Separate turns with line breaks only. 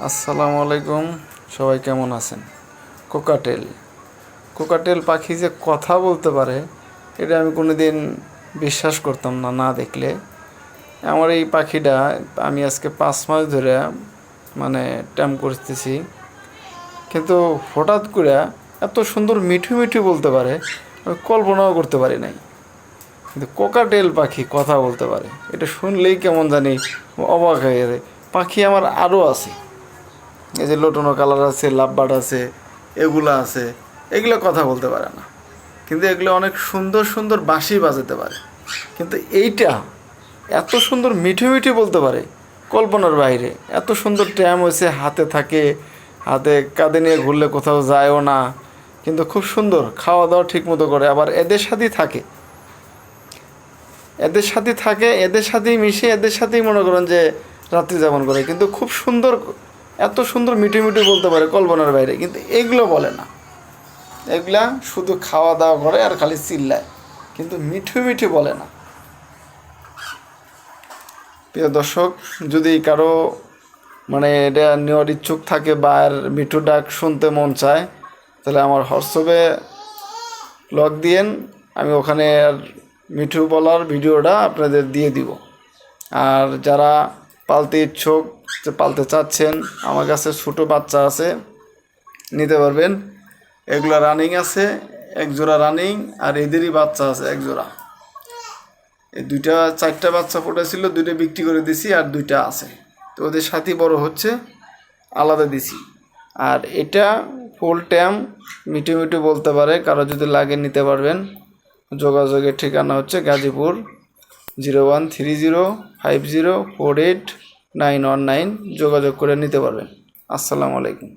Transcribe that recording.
আসসালামু আলাইকুম, সবাই কেমন আছেন? কোকাটেল পাখি যে কথা বলতে পারে এটা আমি কোনোদিন বিশ্বাস করতাম না না দেখলে। আমার এই পাখিটা আমি আজকে 5 মাস ধরে ট্যাম করতেছি, কিন্তু হঠাৎ করে এত সুন্দর মিঠু মিঠু বলতে পারে আমি কল্পনাও করতে পারি নাই। কিন্তু কোকাটেল পাখি কথা বলতে পারে, এটা শুনলেই কেমন জানি অবাক হয়ে যায়। পাখি আমার আরও আছে, এই যে লোটনো কালার আছে, লাভবার্ড আছে, এগুলো আছে। এগুলো কথা বলতে পারে না, কিন্তু এগুলো অনেক সুন্দর সুন্দর বাঁশি বাজাতে পারে। কিন্তু এইটা এত সুন্দর মিঠু মিঠু বলতে পারে, কল্পনার বাইরে। এত সুন্দর ট্যাম হয়েছে, হাতে থাকে, হাতে কাঁধে নিয়ে ঘুরলে কোথাও যায়ও না, কিন্তু খুব সুন্দর খাওয়া দাওয়া ঠিক মতো করে। আবার এদের সাথেই থাকে, এদের সাথেই মিশে, এদের সাথেই মনে করেন যে রাত্রি যাপন করে। কিন্তু খুব সুন্দর, এত সুন্দর মিঠু মিঠু বলতে পারে কল্পনার বাইরে। কিন্তু এগুলো বলে না, এগুলা শুধু খাওয়া দাওয়া করে আর খালি চিল্লায়, কিন্তু মিঠু মিঠু বলে না। প্রিয় দর্শক, যদি কারো এটা নেওয়ার ইচ্ছুক থাকে বা আর মিঠু ডাক শুনতে মন চায়, তাহলে আমার হোয়াটসঅ্যাপে লগ দিয়েন, আমি ওখানে আর মিঠু বলার ভিডিওটা আপনাদের দিয়ে দিব। আর যারা পালতে ইচ্ছুক, যে পালতে চাচ্ছেন, আমার কাছে ছোটো বাচ্চা আছে, নিতে পারবেন। এগুলো রানিং আছে, এক জোড়া রানিং, আর এদেরই বাচ্চা আছে এক জোড়া। এই 4টা বাচ্চা ফুটেছিল, 2টা বিক্রি করে দিছি, আর 2টা আছে। তো ওদের সাথেই বড় হচ্ছে, আলাদা দিছি। আর এটা ফুল ট্যাম, মিঠু মিঠু বলতে পারে। কারো যদি লাগে নিতে পারবেন। যোগাযোগের ঠিকানা হচ্ছে গাজীপুর 013050489119। যোগাযোগ করে নিতে পারবেন। আসসালামু আলাইকুম।